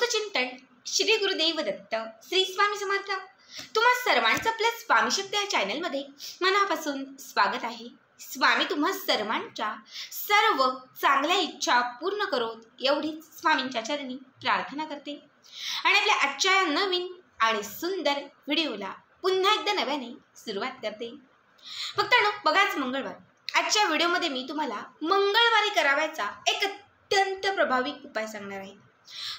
तत्वचिंतन श्री गुरुदेव दत्त श्री स्वामी समर्थ। तुम्हा सर्वांचं आपल्या स्वामी शक्ती या चॅनलमध्ये मनापासून स्वागत आहे। स्वामी तुम्हा सर्वांच्या सर्व चांगल्या इच्छा पूर्ण करोत एवढीच स्वामींच्या चरणी प्रार्थना करते आणि आपल्या आजच्या या नवीन आणि सुंदर व्हिडिओला पुन्हा एकदा नव्याने सुरुवात करते। फक्त बघाच मंगळवार। आजच्या व्हिडिओमध्ये मी तुम्हाला मंगळवारी करावायचा एक अत्यंत प्रभावी उपाय सांगणार आहे।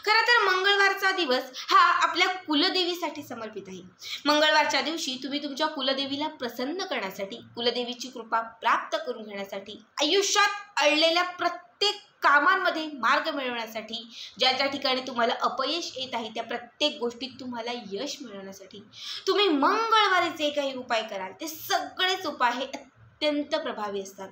खरं तर मंगळवारचा दिवस हा आपल्या कुलदेवीसाठी समर्पित आहे। मंगळवारच्या दिवशी तुम्ही तुमच्या कुलदेवीला प्रसन्न करण्यासाठी, कुलदेवीची कृपा प्राप्त करून घेण्यासाठी, आयुष्यात अडलेल्या प्रत्येक कामांमध्ये मार्ग मिळवण्यासाठी, ज्या ठिकाणी तुम्हाला अपयश येत आहे त्या प्रत्येक गोष्टीत तुम्हाला यश मिळवण्यासाठी तुम्ही मंगळवारी जे काही उपाय कराल ते सगळेच उपाय हे अत्यंत प्रभावी असतात।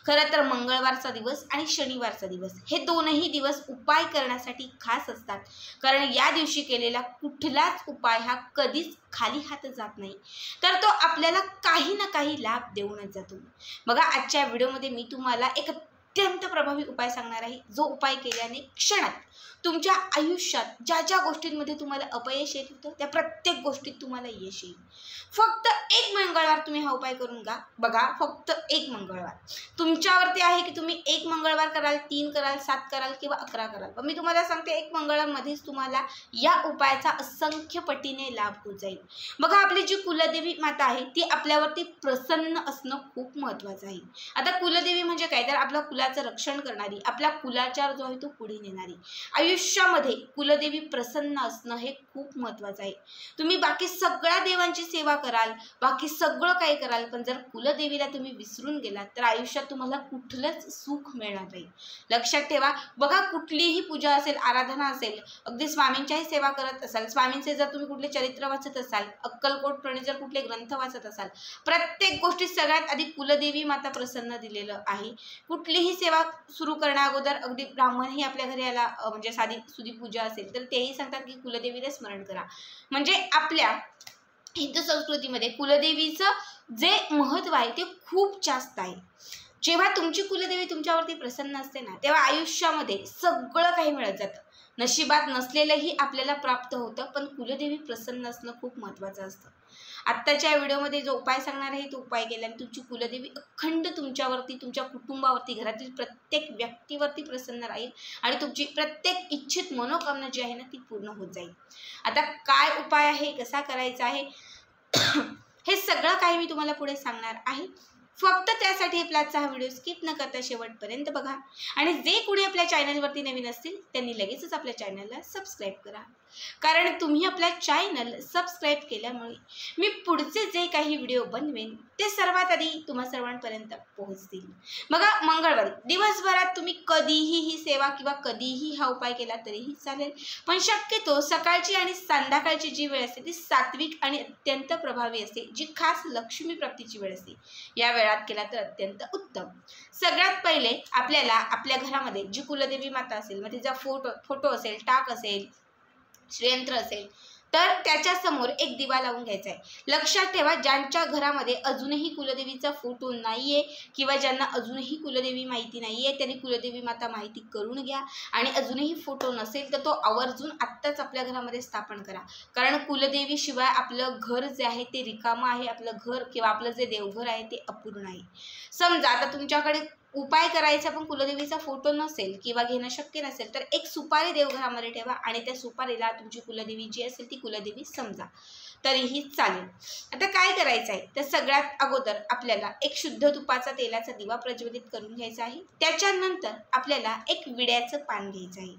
खरं तर मंगळवारचा दिवस आणि शनिवारचा दिवस हे दोनही दिवस उपाय करण्यासाठी खास असतात, कारण या दिवशी केलेला कुठलाच उपाय हा कधीच खाली हात जात नाही, तर तो आपल्याला काही ना काही लाभ देऊनच जातो। बघा, आजच्या व्हिडिओमध्ये मी तुम्हाला एक अत्यंत प्रभावी उपाय सांगणार आहे, जो उपाय केल्याने क्षणात तुमच्या आयुष्यात ज्या ज्या गोष्टींमध्ये तुम्हाला अपयश येत होतं त्या प्रत्येक गोष्टीत तुम्हाला यश येईल। फक्त एक मंगळवार तुम्ही हा उपाय करून बघा, फक्त एक मंगळवार तुमच्यावरती आहे की तुम्ही एक मंगळवार कराल, 3 कराल, 7 कराल किंवा 11 कराल, पण मी तुम्हाला सांगते एक मंगळवारमध्येच तुम्हाला या उपायाचा असंख्य पटीने लाभ होत जाईल। बघा, आपली जी कुलदेवी माता आहे ती आपल्यावरती प्रसन्न असणं खूप महत्त्वाचं आहे। आता कुलदेवी म्हणजे काय, तर आपल्या कुलाचं रक्षण करणारी, आपल्या कुलाचार जो आहे तो पुढे नेणारी, आयुष्यामध्ये कुलदेवी प्रसन्न असणं हे खूप महत्त्वाचं आहे। तुम्ही बाकी सगळ्या देवांची सेवा कराल, बाकी सगळं काही कराल, पण जर कुलदेवीला तुम्ही विसरून गेलात तर आयुष्यात तुम्हाला कुठलंच सुख मिळणार नाही। लक्षात ठेवा। बघा, कुठलीही पूजा असेल, आराधना असेल, अगदी स्वामींच्याही सेवा करत असाल, स्वामींचे जर तुम्ही कुठले चरित्र वाचत असाल, अक्कलकोट प्रणित जर कुठले ग्रंथ वाचत असाल, प्रत्येक गोष्टीत सगळ्यात आधी कुलदेवी माता प्रसन्न दिलेलं आहे। कुठलीही सेवा सुरू करण्याअगोदर अगदी ब्राह्मणही आपल्या घरी आला, म्हणजे साधी सुधी पूजा असेल तर तेही सांगतात की कुलदेवीला स्मरण करा। म्हणजे आपल्या हिंदू संस्कृतीमध्ये कुलदेवीचं जे महत्त्व आहे ते खूप जास्त आहे। जेव्हा तुमची कुलदेवी तुमच्यावरती प्रसन्न असते ना, तेव्हा आयुष्यामध्ये सगळं काही मिळत जातं। नशिबात नसलेलंही आपल्याला प्राप्त होतं, पण कुलदेवी प्रसन्न असणं खूप महत्त्वाचं असतं। आत्ताच्या व्हिडिओमध्ये जो उपाय सांगणार आहे तो उपाय केल्याने तुमची कुलदेवी अखंड तुमच्यावरती, तुमच्या कुटुंबावरती, घरातील प्रत्येक व्यक्तीवरती प्रसन्न राहील आणि तुमची प्रत्येक इच्छित मनोकामना जी आहे ना ती पूर्ण होत जाईल। आता काय उपाय आहे, कसा करायचा आहे हे सगळं काही मी तुम्हाला पुढे सांगणार आहे। फक्त त्यासाठी आपला आजचा हा व्हिडिओ स्किप न करता शेवटपर्यंत बघा आणि जे कोणी आपल्या चॅनलवरती नवीन असतील त्यांनी लगेचच आपल्या चॅनलला सबस्क्राईब करा, कारण तुम्ही आपल्या चॅनल सबस्क्राईब केल्यामुळे मी पुढचे जे काही व्हिडिओ बनवेन ते सर्वात आधी तुम्हा सर्वांपर्यंत पोहोचतील। बघा, मंगळवारी दिवसभरात तुम्ही कधीही ही सेवा किंवा कधीही हा उपाय केला तरीही चालेल, पण शक्यतो सकाळची आणि संध्याकाळची जी वेळ असते ती सात्विक आणि अत्यंत प्रभावी असते, जी खास लक्ष्मी प्राप्तीची वेळ असते। या वेळात केला तर अत्यंत उत्तम। सगळ्यात पहिले आपल्याला आपल्या घरामध्ये जी कुलदेवी माता असेल, मग तिचा फोटो असेल, टाक असेल, श्रीयंत्र असेल, तर त्याच्या समोर एक दिवा लावून घ्यायचा आहे। लक्षात ठेवा, ज्यांच्या घरामध्ये अजूनही कुलदेवीचा फोटो नाहीये किंवा ज्यांना अजूनही कुलदेवी माहिती नाहीये त्यांनी कुलदेवी माता माहिती करून घ्या, आणि अजूनही फोटो नसेल तर तो आवर्जून आत्ताच आपल्या घरामध्ये स्थापन करा, कारण कुलदेवी शिवाय आपलं घर जे आहे ते रिकामं आहे, आपलं घर किंवा आपलं जे देवघर आहे ते अपूर्ण आहे। समजा आता तुमच्याकडे उपाय करायचा पण कुलदेवीचा फोटो नसेल किंवा घेणं शक्य नसेल तर एक सुपारी देवघरामध्ये ठेवा आणि त्या सुपारीला तुमची कुलदेवी जी असेल ती कुलदेवी समजा तरीही चालेल। आता काय करायचं आहे, तर सगळ्यात अगोदर आपल्याला एक शुद्ध तुपाचा तेलाचा दिवा प्रज्वलित करून घ्यायचा आहे। त्याच्यानंतर आपल्याला एक विड्याचं पान घ्यायचं आहे,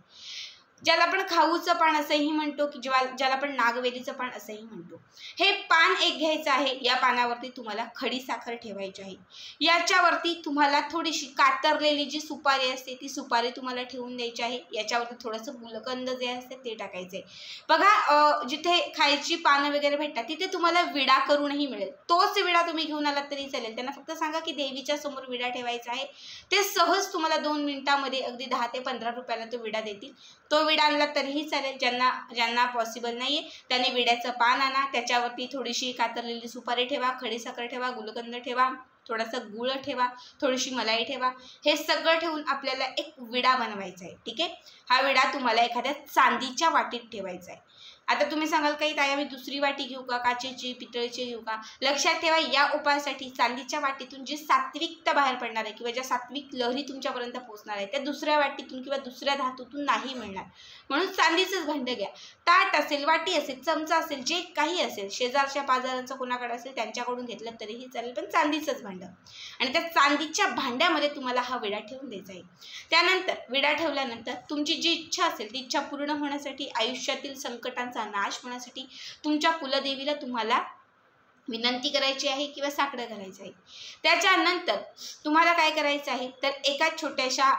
ज्याला आपण खाऊचं पान असंही म्हणतो, की ज्याला आपण नागवेलीचं पान असंही म्हणतो। हे पान एक घ्यायचं आहे। या पानावरती तुम्हाला खडी साखर ठेवायची आहे। याच्यावरती तुम्हाला थोडीशी कातरलेली जी सुपारी असते ती सुपारी तुम्हाला ठेवून द्यायची आहे। याच्यावरती थोडंसं गुलकंद जे असते ते टाकायचं आहे। बघा, जिथे खायची पानं वगैरे भेटतात तिथे तुम्हाला विडा करूनही मिळेल, तोच विडा तुम्ही घेऊन आलात तरी चालेल। त्यांना फक्त सांगा की देवीच्या समोर विडा ठेवायचा आहे, ते सहज तुम्हाला 2 मिनिटांमध्ये अगदी 10 ते 15 रुपयाला तो विडा देतील। तो विडा आणला तरीही चालेल। ज्यांना पॉसिबल नाहीये त्यांनी विड्याचं पान आणा, त्याच्यावरती थोडीशी कातरलेली सुपारी ठेवा, खडी साखर ठेवा, गुलकंद ठेवा, थोडासा गुळ ठेवा, थोडीशी मलाई ठेवा. हे सगळं ठेवून आपल्याला एक विडा बनवायचा आहे. ठीक आहे. हा विडा तुम्हाला एखाद्या चांदीच्या वाटीत ठेवायचा आहे. आता तुम्ही सांगाल काही ताई आम्ही दुसरी वाटी घेऊ का, काचेची, पितळेची घेऊ का? लक्षात ठेवा, या उपायासाठी चांदीच्या वाटीतून जी सात्विकता बाहेर पडणार आहे किंवा ज्या सात्विक लहरी तुमच्यापर्यंत पोहोचणार आहे त्या दुसऱ्या वाटीतून किंवा दुसऱ्या धातूतून नाही मिळणार. म्हणून चांदीचंच भांडं घ्या. ताट असेल, वाटी असेल, चमचा असेल, जे काही असेल, शेजारच्या पाजारांचं कोणाकडे असेल त्यांच्याकडून घेतलं तरीही चालेल, पण चांदीचंच भांडं. आणि त्या चांदीच्या भांड्यामध्ये तुम्हाला हा विडा ठेवून द्यायचा आहे. त्यानंतर विडा ठेवल्यानंतर तुमची जी इच्छा असेल ती इच्छा पूर्ण होण्यासाठी, आयुष्यातील संकटांचा नाश होण्यासाठी तुमच्या कुलदेवीला तुम्हाला विनंती करायची आहे किंवा साकडं घालायचं आहे. त्याच्यानंतर तुम्हाला काय करायचं आहे तर एका छोट्याशा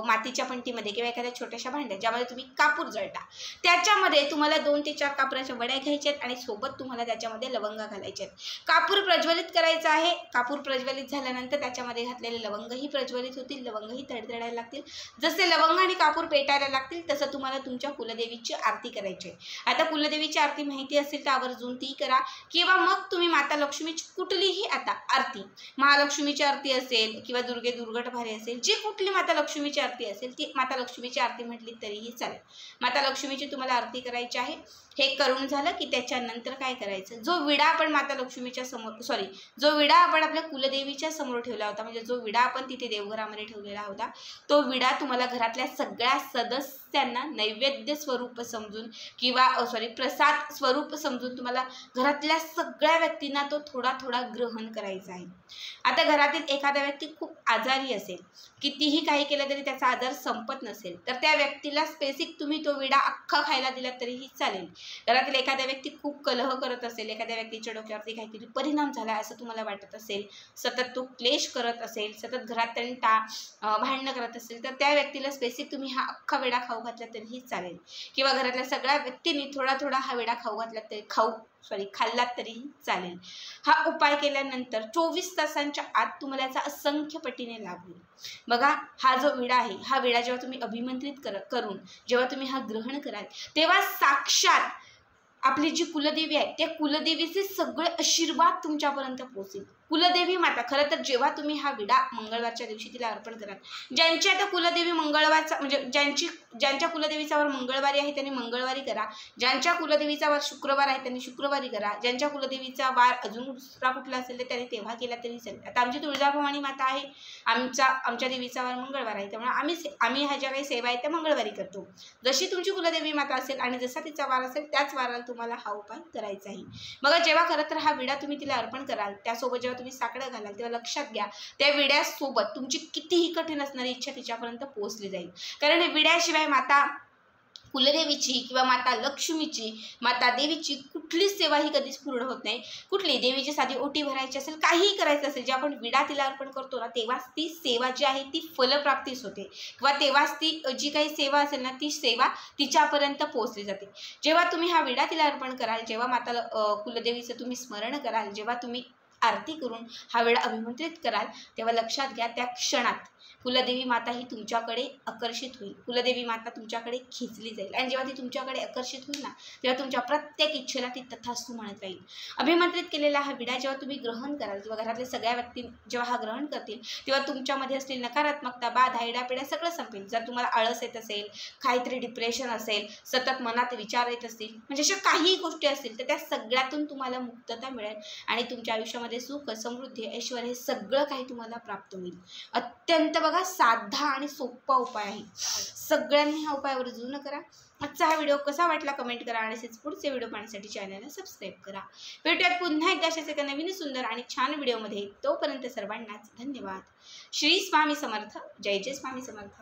मातीच्या पंटीमध्ये किंवा एखाद्या छोट्याशा भांड्यात ज्यामध्ये तुम्ही कापूर जळता त्याच्यामध्ये तुम्हाला 2 ते 4 कापराच्या वड्या घ्यायच्या आहेत आणि सोबत तुम्हाला त्याच्यामध्ये लवंगा घालायचे आहेत. कापूर प्रज्वलित करायचा आहे. कापूर प्रज्वलित झाल्यानंतर त्याच्यामध्ये घातलेले लवंगही प्रज्वलित होतील, लवंगही तडतडायला लागतील. जसे लवंग आणि कापूर पेटायला लागतील तसं तुम्हाला तुमच्या कुलदेवीची आरती करायची आहे. आता कुलदेवीची आरती माहिती असेल तर आवर्जून ती करा किंवा मग तुम्ही माता लक्ष्मीची कुठलीही आता आरती, महालक्ष्मीची आरती असेल किंवा दुर्गट भारी असेल, जी कुठली माता लक्ष्मीची आरती असेल ती माता लक्ष्मीची आरती म्हटली तरीही चालेल. माता लक्ष्मीची तुम्हाला आरती करायची आहे. हे करून झालं की त्याच्यानंतर काय करायचं, जो विडा आपण माता लक्ष्मीच्या समोर जो विडा आपण आपल्या कुलदेवीच्या समोर ठेवला होता, म्हणजे जो विडा आपण तिथे देवघरामध्ये ठेवलेला होता, तो विडा तुम्हाला घरातल्या सगळ्या सदस्यांना नैवेद्य स्वरूप समजून किंवा प्रसाद स्वरूप समजून तुम्हाला घरातल्या सगळ्या व्यक्तींना तो थोडा थोडा ग्रहण करायचा आहे. आता घरातील एखादा व्यक्ती खूप आजारी असेल, कितीही काही केलं तरी त्याचा आजार संपत नसेल, तर त्या व्यक्तीला स्पेसिफिक तुम्ही तो विडा अख्खा खायला दिला तरीही चालेल. घरातील एखाद्या व्यक्ती खूप कलह करत असेल, एखाद्या व्यक्तीच्या डोक्यावरती काहीतरी परिणाम झाला असं तुम्हाला वाटत असेल, सतत तो क्लेश करत असेल, सतत घरात भांडणं करत असेल, तर त्या व्यक्तीला स्पेसिफिक तुम्ही हा अख्खा विडा खाऊ घातला तरीही चालेल. किंवा घरातल्या सगळ्या व्यक्तींनी थोडा थोडा हा विडा खाल्लात तरीही चालेल. हा उपाय केल्यानंतर 24 तासांच्या आत तुम्हाला याचा असंख्य पटीने लाभ होईल. बघा, हा जो विडा आहे, हा विडा जेव्हा तुम्ही अभिमंत्रित करून जेव्हा तुम्ही हा ग्रहण कराल तेव्हा साक्षात आपली जी कुलदेवी आहे त्या कुलदेवीचे सगळे आशीर्वाद तुमच्यापर्यंत पोहोचतील. कुलदेवी माता खरं तर जेव्हा तुम्ही हा विडा मंगळवारच्या दिवशी तिला अर्पण कराल, ज्यांची आता कुलदेवी मंगळवारचा म्हणजे ज्यांच्या कुलदेवीचा वार मंगळवारी आहे त्यांनी मंगळवारी करा, ज्यांच्या कुलदेवीचा वार शुक्रवार आहे त्यांनी शुक्रवारी करा, ज्यांच्या कुलदेवीचा वार अजून दुसरा कुठला असेल तर त्यांनी तेव्हा केला तरी चालेल. आता आमची तुळजाभवानी माता आहे, आमच्या देवीचा वार मंगळवार आहे, त्यामुळे आम्ही ह्या ज्या काही सेवा आहेत त्या मंगळवारी करतो. जशी तुमची कुलदेवी माता असेल आणि जसा तिचा वार असेल त्याच वाराला तुम्हाला हा उपाय करायचा आहे. बघा, जेव्हा खरं तर हा विडा तुम्ही तिला अर्पण कराल त्यासोबत जेव्हा तुम्ही साकडं घालाल तेव्हा लक्षात घ्या त्या विड्यासोबत तुमची कितीही कठीण असणारी इच्छा तिच्यापर्यंत पोहोचली जाईल. कारण विड्याशिवाय माता कुलदेवीची किंवा माता लक्ष्मीची, माता देवीची कुठलीच सेवा ही कधीच पूर्ण होत नाही. कुठली देवीची साधी ओटी भरायची असेल, काहीही करायचं असेल, जे आपण विडा तिला अर्पण करतो ना तेव्हाच ती सेवा जी आहे ती फलप्राप्तीच होते किंवा तेव्हाच ती जी काही सेवा असेल ना ती सेवा तिच्यापर्यंत पोहोचली जाते. जेव्हा तुम्ही हा विडा तिला अर्पण कराल, जेव्हा माता कुलदेवीचं तुम्ही स्मरण कराल, जेव्हा तुम्ही आरती करून हा विडा अभिमंत्रित कराल तेव्हा लक्षात घ्या त्या क्षणात कुलदेवी माता ही तुमच्याकडे आकर्षित होईल, कुलदेवी माता तुमच्याकडे खेचली जाईल आणि जेव्हा ती तुमच्याकडे आकर्षित होईल ना तेव्हा तुमच्या प्रत्येक इच्छेला ती तथास्तु म्हणत राहील. अभिमंत्रित केलेला हा विडा जेव्हा तुम्ही ग्रहण कराल किंवा घरातल्या सगळ्या व्यक्ती जेव्हा हा ग्रहण करतील तेव्हा तुमच्यामध्ये असलेली नकारात्मकता, बाधा, इडापिडा सगळं संपेल. जर तुम्हाला आळस येत असेल, काहीतरी डिप्रेशन असेल, सतत मनात विचार येत असतील, म्हणजे अशा काही गोष्टी असतील तर त्या सगळ्यातून तुम्हाला मुक्तता मिळेल आणि तुमच्या आयुष्यामध्ये सुख, समृद्धी, ऐश्वर्य हे सगळं काही तुम्हाला प्राप्त होईल. अत्यंत बघा साधा आणि सोपा उपाय आहे. सगळ्यांनी हा उपाय आवर्जून करा. आजचा हा व्हिडिओ कसा वाटला कमेंट करा आणि पुढचे व्हिडिओ पाहण्यासाठी चॅनलला सबस्क्राईब करा. भेटूयात पुन्हा एकदा अशाच एका नवीन सुंदर आणि छान व्हिडिओमध्ये. तोपर्यंत सर्वांनाच धन्यवाद. श्री स्वामी समर्थ. जय जय स्वामी समर्थ.